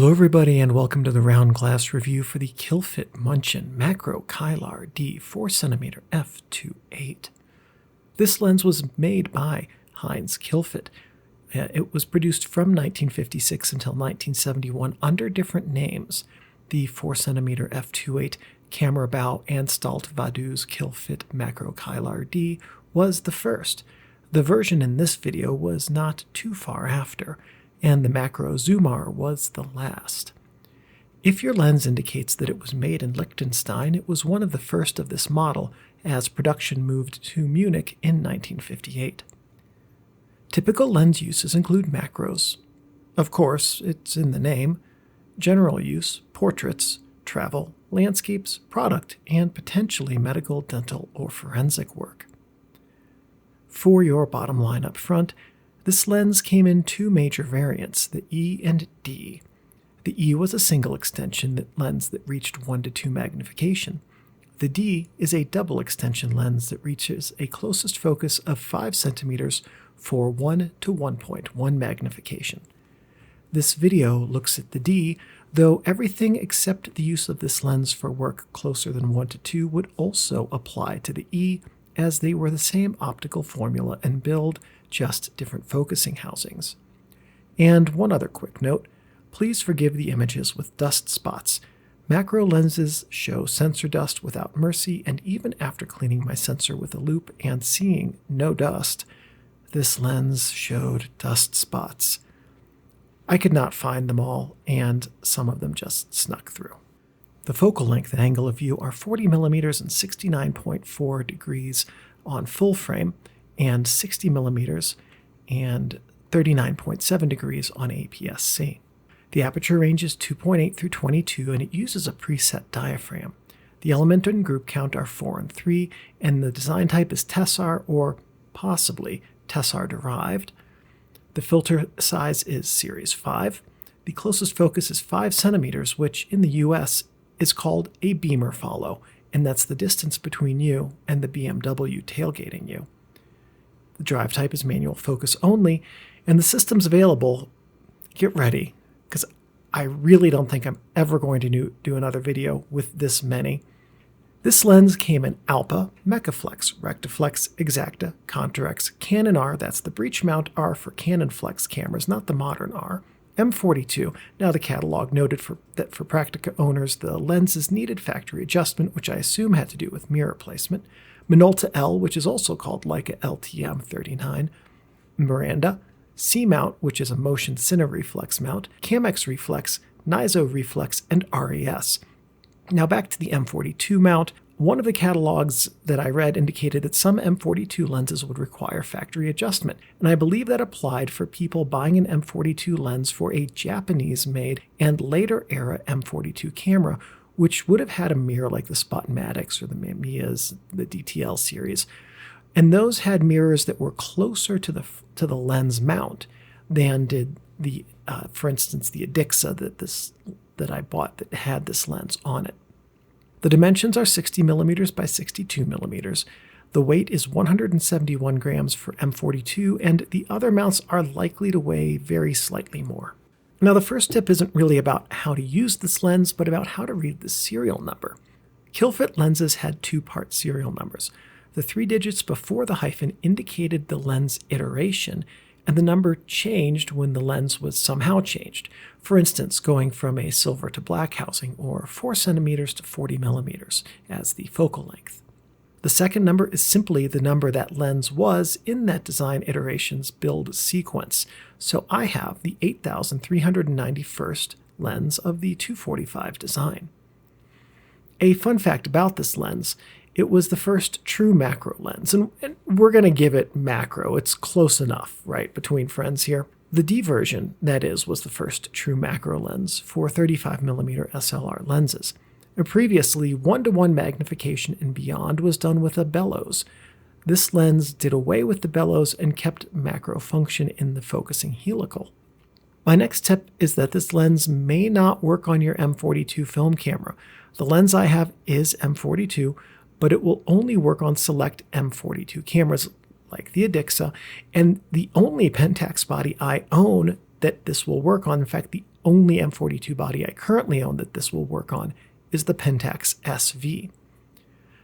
Hello everybody and welcome to the round glass review for the Kilfitt Munchen Makro-Kilar D 4cm f2.8. This lens was made by Heinz Kilfitt. It was produced from 1956 until 1971 under different names. The 4cm f2.8 camera bow Anstalt Vaduz Kilfitt Makro-Kilar D was the first. The version in this video was not too far after, and the Macro Zoomar was the last. If your lens indicates that it was made in Liechtenstein, it was one of the first of this model, as production moved to Munich in 1958. Typical lens uses include macros. Of course, it's in the name. General use, portraits, travel, landscapes, product, and potentially medical, dental, or forensic work. For your bottom line up front, this lens came in two major variants, the E and D. The E was a single extension lens that reached 1 to 2 magnification. The D is a double extension lens that reaches a closest focus of 5 centimeters for 1 to 1.1 magnification. This video looks at the D, though everything except the use of this lens for work closer than 1 to 2 would also apply to the E, as they were the same optical formula and build, just different focusing housings. And one other quick note, please forgive the images with dust spots. Macro lenses show sensor dust without mercy, and even after cleaning my sensor with a loupe and seeing no dust, this lens showed dust spots. I could not find them all, and some of them just snuck through. The focal length and angle of view are 40 millimeters and 69.4 degrees on full frame, and 60 millimeters and 39.7 degrees on APS-C. The aperture range is 2.8 through 22, and it uses a preset diaphragm. The element and group count are 4 and 3, and the design type is Tessar or possibly Tessar derived. The filter size is Series 5. The closest focus is 5 centimeters, which in the US is called a beamer follow, and that's the distance between you and the BMW tailgating you. The drive type is manual focus only, and the systems available, get ready, because I really don't think I'm ever going to do another video with this many. This lens came in Alpa, Mechaflex, Rectiflex, Exacta, Contorex, Canon R, that's the breech mount R for Canon Flex cameras, not the modern R, M42. Now the catalog noted that for Praktica owners, the lenses needed factory adjustment, which I assume had to do with mirror placement. Minolta L, which is also called Leica LTM39. Miranda, C-mount, which is a motion cine reflex mount. Camex reflex, Niso reflex, and RES. Now back to the M42 mount. One of the catalogs that I read indicated that some M42 lenses would require factory adjustment, and I believe that applied for people buying an M42 lens for a Japanese-made and later era M42 camera, which would have had a mirror like the Spotmatics or the Mamiyas, the DTL series. And those had mirrors that were closer to the lens mount than did the, for instance, the Adixa that I bought that had this lens on it. The dimensions are 60 millimeters by 62 millimeters. The weight is 171 grams for M42, and the other mounts are likely to weigh very slightly more. Now, the first tip isn't really about how to use this lens, but about how to read the serial number. Kilfitt lenses had 2-part serial numbers. The 3 digits before the hyphen indicated the lens iteration, and the number changed when the lens was somehow changed. For instance, going from a silver to black housing, or 4 centimeters to 40 millimeters as the focal length. The second number is simply the number that lens was in that design iteration's build sequence. So I have the 8391st lens of the 245 design. A fun fact about this lens, it was the first true macro lens, and we're going to give it macro. It's close enough, right, between friends here. The D version, that is, was the first true macro lens for 35mm SLR lenses. Previously, 1-to-1 magnification and beyond was done with a bellows. This lens did away with the bellows and kept macro function in the focusing helical. My next tip is that this lens may not work on your M42 film camera. The lens I have is M42, but it will only work on select M42 cameras like the Adixa, and the only Pentax body I own that this will work on, in fact, the only M42 body I currently own that this will work on is the Pentax SV.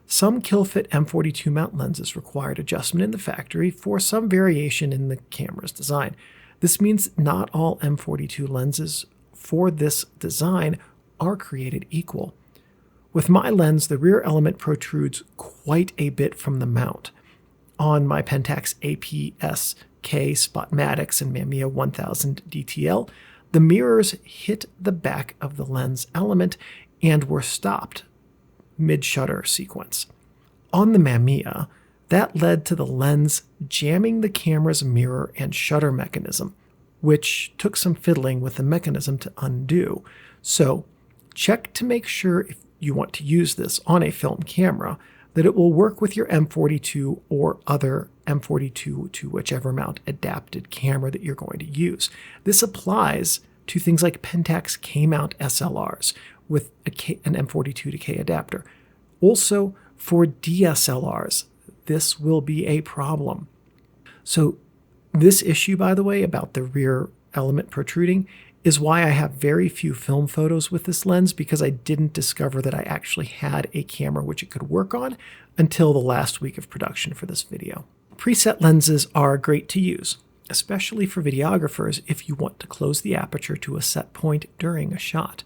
Some Kilfitt M42 mount lenses required adjustment in the factory for some variation in the camera's design. This means not all M42 lenses for this design are created equal. With my lens, the rear element protrudes quite a bit from the mount. On my Pentax APS-K Spotmatics and Mamiya 1000 DTL, the mirrors hit the back of the lens element and were stopped mid-shutter sequence. On the Mamiya, that led to the lens jamming the camera's mirror and shutter mechanism, which took some fiddling with the mechanism to undo. So check to make sure if you want to use this on a film camera that it will work with your M42 or other M42 to whichever mount adapted camera that you're going to use. This applies to things like Pentax K-mount SLRs with an M42 to K adapter. Also, for DSLRs, this will be a problem. So this issue, by the way, about the rear element protruding is why I have very few film photos with this lens, because I didn't discover that I actually had a camera which it could work on until the last week of production for this video. Preset lenses are great to use, especially for videographers if you want to close the aperture to a set point during a shot.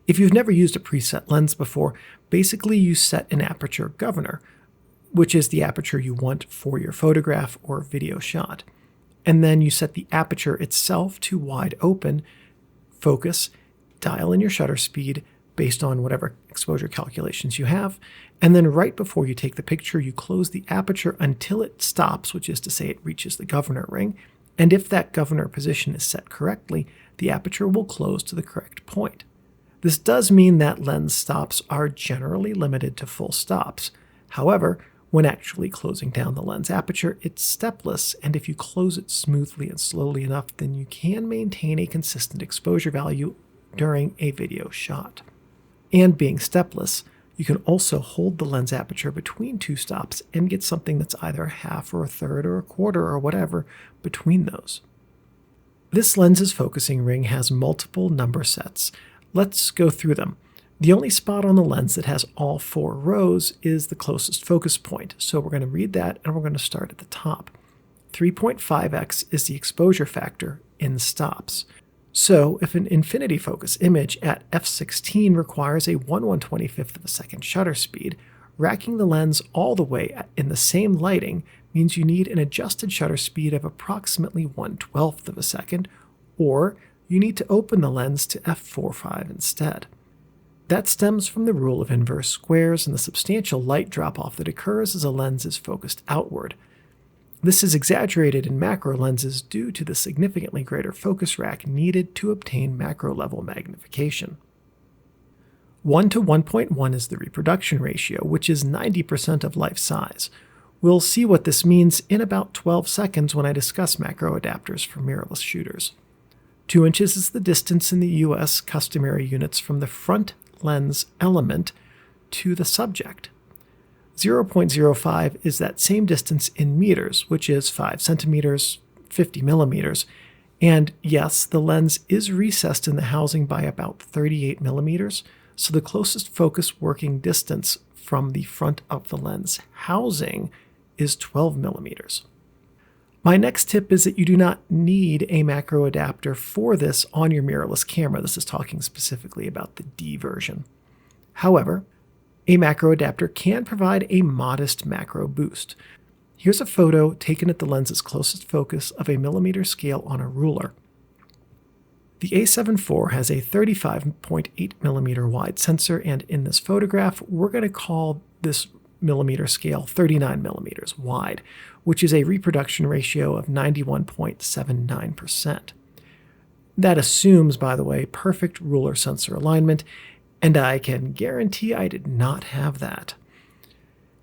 If you've never used a preset lens before, basically you set an aperture governor, which is the aperture you want for your photograph or video shot. And then you set the aperture itself to wide open, focus, dial in your shutter speed based on whatever exposure calculations you have, and then right before you take the picture, you close the aperture until it stops, which is to say it reaches the governor ring, and if that governor position is set correctly, the aperture will close to the correct point. This does mean that lens stops are generally limited to full stops. However, when actually closing down the lens aperture, it's stepless, and if you close it smoothly and slowly enough, then you can maintain a consistent exposure value during a video shot. And being stepless, you can also hold the lens aperture between two stops and get something that's either a half or a third or a quarter or whatever between those. This lens's focusing ring has multiple number sets. Let's go through them. The only spot on the lens that has all 4 rows is the closest focus point, so we're going to read that and we're going to start at the top. 3.5x is the exposure factor in stops. So if an infinity focus image at f16 requires a 1/125th of a second shutter speed, racking the lens all the way in the same lighting means you need an adjusted shutter speed of approximately 1/12th of a second, or you need to open the lens to f4.5 instead. That stems from the rule of inverse squares and the substantial light drop-off that occurs as a lens is focused outward. This is exaggerated in macro lenses due to the significantly greater focus rack needed to obtain macro-level magnification. 1 to 1.1 is the reproduction ratio, which is 90% of life size. We'll see what this means in about 12 seconds when I discuss macro adapters for mirrorless shooters. 2 inches is the distance in the US customary units from the front lens element to the subject. 0.05 is that same distance in meters, which is 5 centimeters, 50 millimeters. And yes, the lens is recessed in the housing by about 38 millimeters, so the closest focus working distance from the front of the lens housing is 12 millimeters. My next tip is that you do not need a macro adapter for this on your mirrorless camera. This is talking specifically about the D version. However, a macro adapter can provide a modest macro boost. Here's a photo taken at the lens's closest focus of a millimeter scale on a ruler. The A7 IV has a 35.8 millimeter wide sensor, and in this photograph, we're going to call this millimeter scale 39 millimeters wide, which is a reproduction ratio of 91.79%. That assumes, by the way, perfect ruler sensor alignment, and I can guarantee I did not have that.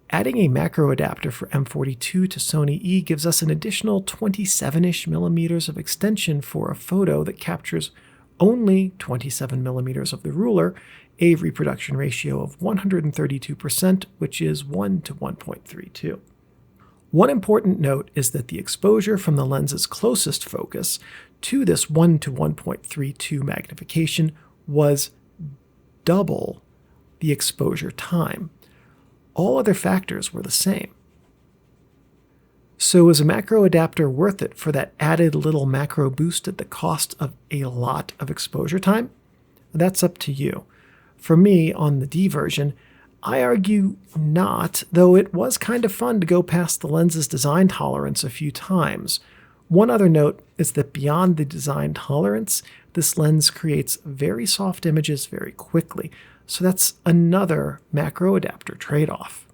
Adding a macro adapter for M42 to Sony E gives us an additional 27-ish millimeters of extension for a photo that captures only 27 millimeters of the ruler, a reproduction ratio of 132%, which is 1 to 1.32. One important note is that the exposure from the lens's closest focus to this 1 to 1.32 magnification was double the exposure time. All other factors were the same. So is a macro adapter worth it for that added little macro boost at the cost of a lot of exposure time? That's up to you. For me, on the D version, I argue not, though it was kind of fun to go past the lens's design tolerance a few times. One other note is that beyond the design tolerance, this lens creates very soft images very quickly, so that's another macro adapter trade-off.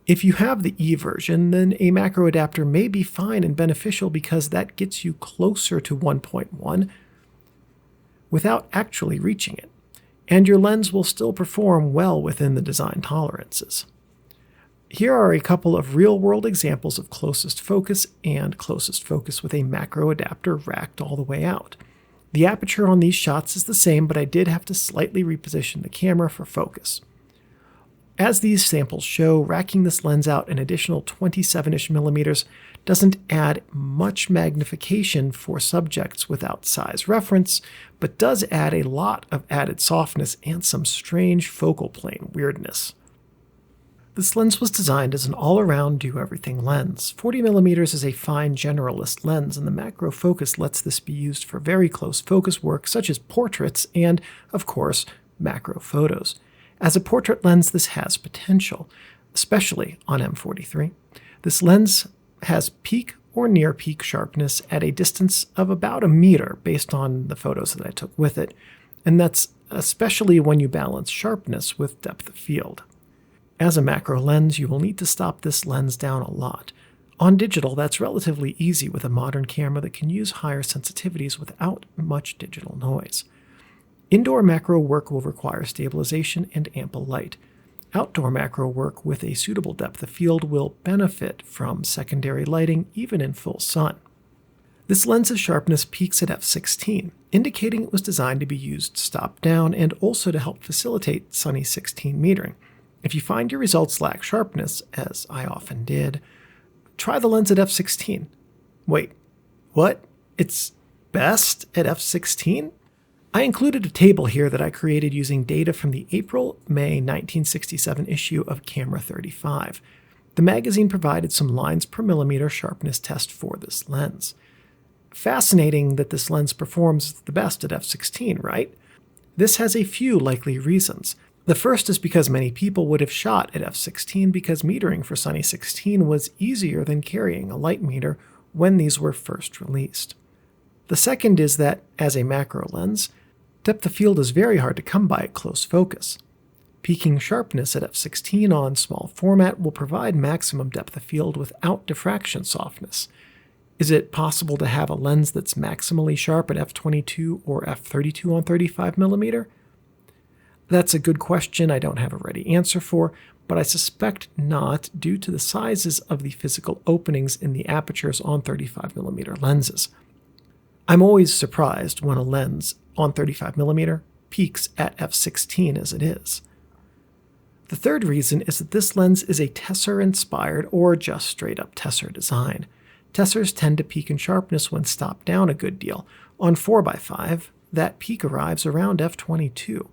If you have the E version, then a macro adapter may be fine and beneficial because that gets you closer to 1.1 without actually reaching it, and your lens will still perform well within the design tolerances. Here are a couple of real-world examples of closest focus and closest focus with a macro adapter racked all the way out. The aperture on these shots is the same, but I did have to slightly reposition the camera for focus. As these samples show, racking this lens out an additional 27-ish millimeters doesn't add much magnification for subjects without size reference, but does add a lot of added softness and some strange focal plane weirdness. This lens was designed as an all-around do-everything lens. 40mm is a fine generalist lens, and the macro focus lets this be used for very close focus work such as portraits and, of course, macro photos. As a portrait lens, this has potential, especially on M43. This lens has peak or near peak sharpness at a distance of about a meter based on the photos that I took with it, and that's especially when you balance sharpness with depth of field. As a macro lens, you will need to stop this lens down a lot. On digital, that's relatively easy with a modern camera that can use higher sensitivities without much digital noise. Indoor macro work will require stabilization and ample light. Outdoor macro work with a suitable depth of field will benefit from secondary lighting even in full sun. This lens's sharpness peaks at f16, indicating it was designed to be used stop down and also to help facilitate sunny 16 metering. If you find your results lack sharpness, as I often did, try the lens at f16. Wait, what? It's best at f16? I included a table here that I created using data from the April-May 1967 issue of Camera 35. The magazine provided some lines per millimeter sharpness test for this lens. Fascinating that this lens performs the best at f16, right? This has a few likely reasons. The first is because many people would have shot at f16 because metering for sunny 16 was easier than carrying a light meter when these were first released. The second is that, as a macro lens, depth of field is very hard to come by at close focus. Peaking sharpness at f16 on small format will provide maximum depth of field without diffraction softness. Is it possible to have a lens that's maximally sharp at f22 or f32 on 35mm? That's a good question I don't have a ready answer for, but I suspect not due to the sizes of the physical openings in the apertures on 35mm lenses. I'm always surprised when a lens on 35mm peaks at f16 as it is. The third reason is that this lens is a Tessar-inspired or just straight-up Tessar design. Tessars tend to peak in sharpness when stopped down a good deal. On 4x5, that peak arrives around f22,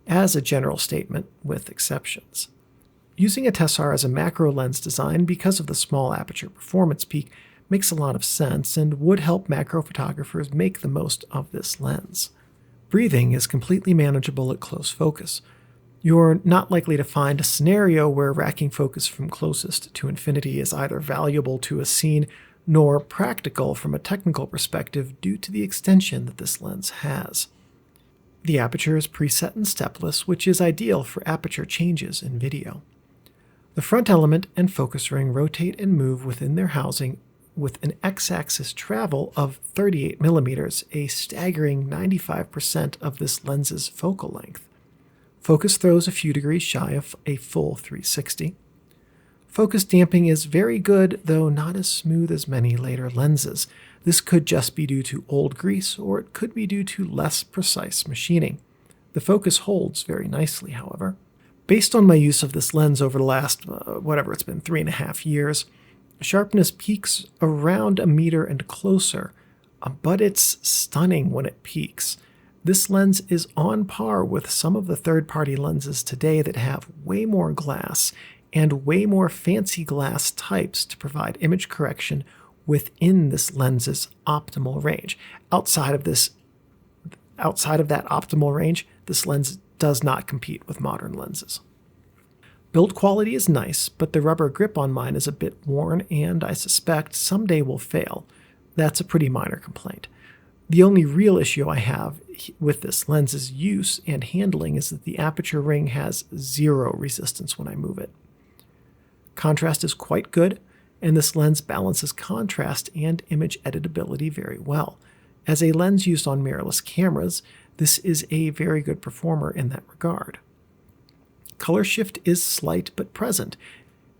as a general statement with exceptions. Using a Tessar as a macro lens design because of the small aperture performance peak makes a lot of sense and would help macro photographers make the most of this lens. Breathing is completely manageable at close focus. You're not likely to find a scenario where racking focus from closest to infinity is either valuable to a scene nor practical from a technical perspective due to the extension that this lens has. The aperture is preset and stepless, which is ideal for aperture changes in video. The front element and focus ring rotate and move within their housing with an x-axis travel of 38mm, a staggering 95% of this lens's focal length. Focus throws a few degrees shy of a full 360. Focus damping is very good, though not as smooth as many later lenses. This could just be due to old grease, or it could be due to less precise machining. The focus holds very nicely, however. Based on my use of this lens over the last, 3.5 years, Sharpness peaks around a meter and closer, but it's stunning when it peaks. This lens is on par with some of the third-party lenses today that have way more glass and way more fancy glass types to provide image correction within this lens's optimal range. Outside of that optimal range, this lens does not compete with modern lenses. Build quality is nice, but the rubber grip on mine is a bit worn and I suspect someday will fail. That's a pretty minor complaint. The only real issue I have with this lens's use and handling is that the aperture ring has zero resistance when I move it. Contrast is quite good, and this lens balances contrast and image editability very well. As a lens used on mirrorless cameras, this is a very good performer in that regard. Color shift is slight but present,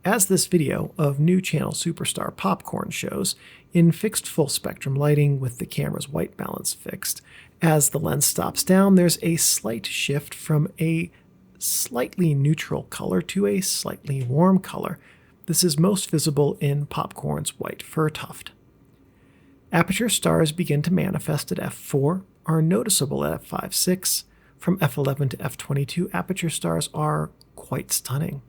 as this video of new channel Superstar Popcorn shows, in fixed full spectrum lighting with the camera's white balance fixed. As the lens stops down, there's a slight shift from a slightly neutral color to a slightly warm color. This is most visible in Popcorn's white fur tuft. Aperture stars begin to manifest at f4, are noticeable at f5.6. From f11 to f22, aperture stars are quite stunning.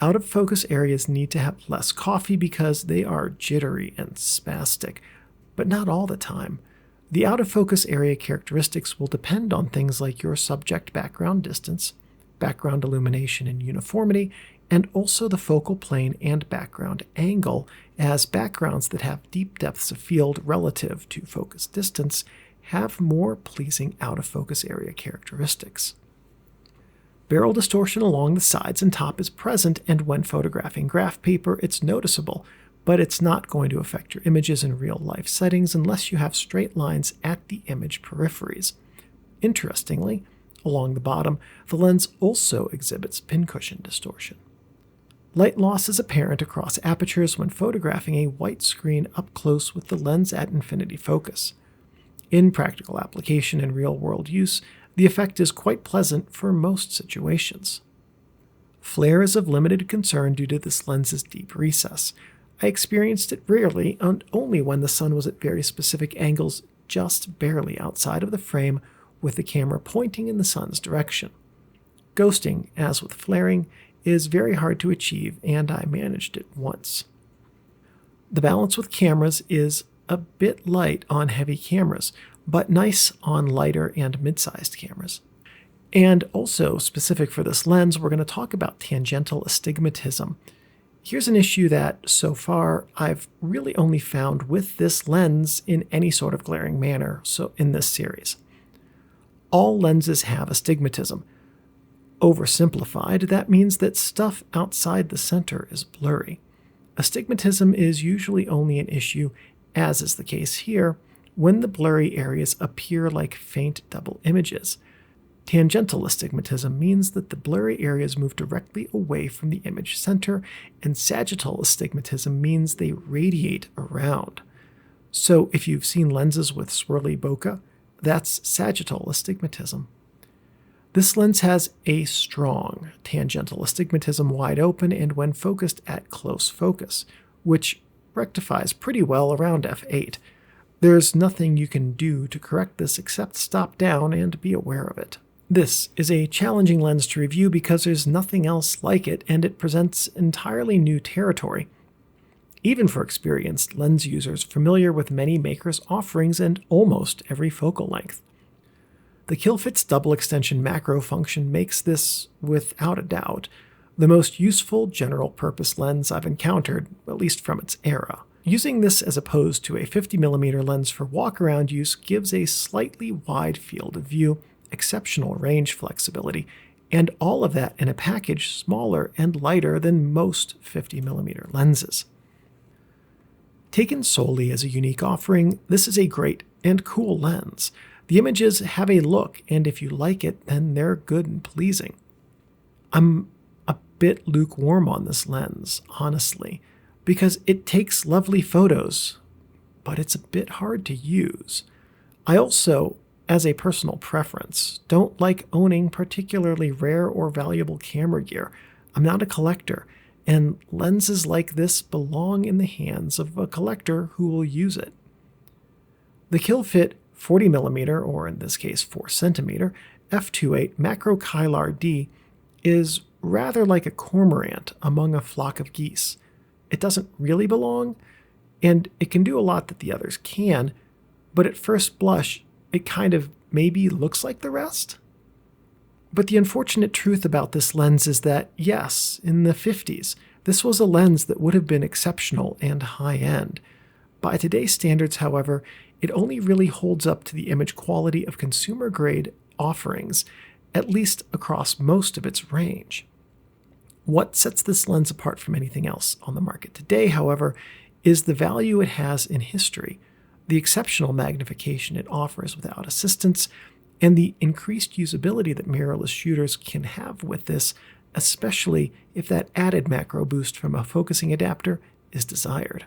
Out of focus areas need to have less coffee because they are jittery and spastic, but not all the time. The out of focus area characteristics will depend on things like your subject background distance, background illumination and uniformity, and also the focal plane and background angle, as backgrounds that have deep depths of field relative to focus distance have more pleasing out of focus area characteristics. Barrel distortion along the sides and top is present, and when photographing graph paper, it's noticeable, but it's not going to affect your images in real-life settings unless you have straight lines at the image peripheries. Interestingly, along the bottom, the lens also exhibits pincushion distortion. Light loss is apparent across apertures when photographing a white screen up close with the lens at infinity focus. In practical application and real-world use, the effect is quite pleasant for most situations. Flare is of limited concern due to this lens's deep recess. I experienced it rarely and only when the sun was at very specific angles just barely outside of the frame with the camera pointing in the sun's direction. Ghosting, as with flaring, is very hard to achieve, and I managed it once. The balance with cameras is a bit light on heavy cameras, but nice on lighter and mid-sized cameras. And also specific for this lens, we're going to talk about tangential astigmatism. Here's an issue that, so far, I've really only found with this lens in any sort of glaring manner, so in this series. All lenses have astigmatism. Oversimplified, that means that stuff outside the center is blurry. Astigmatism is usually only an issue, as is the case here, when the blurry areas appear like faint double images. Tangential astigmatism means that the blurry areas move directly away from the image center, and sagittal astigmatism means they radiate around. So if you've seen lenses with swirly bokeh, that's sagittal astigmatism. This lens has a strong tangential astigmatism wide open and when focused at close focus, which rectifies pretty well around f8. There's nothing you can do to correct this except stop down and be aware of it. This is a challenging lens to review because there's nothing else like it and it presents entirely new territory, even for experienced lens users familiar with many makers' offerings and almost every focal length. The Kilfitt's double extension macro function makes this, without a doubt, the most useful general-purpose lens I've encountered, at least from its era. Using this as opposed to a 50mm lens for walk-around use gives a slightly wide field of view, exceptional range flexibility, and all of that in a package smaller and lighter than most 50mm lenses. Taken solely as a unique offering, this is a great and cool lens. The images have a look, and if you like it, then they're good and pleasing. I'm a bit lukewarm on this lens, honestly, because it takes lovely photos, but it's a bit hard to use. I also, as a personal preference, don't like owning particularly rare or valuable camera gear. I'm not a collector, and lenses like this belong in the hands of a collector who will use it. The Kilfitt 40mm, or in this case 4cm, f2.8 Makro-Kilar D is rather like a cormorant among a flock of geese. It doesn't really belong, and it can do a lot that the others can, but at first blush, it kind of maybe looks like the rest. But the unfortunate truth about this lens is that, yes, in the 50s, this was a lens that would have been exceptional and high-end. By today's standards, however, it only really holds up to the image quality of consumer-grade offerings, at least across most of its range. What sets this lens apart from anything else on the market today, however, is the value it has in history, the exceptional magnification it offers without assistance, and the increased usability that mirrorless shooters can have with this, especially if that added macro boost from a focusing adapter is desired.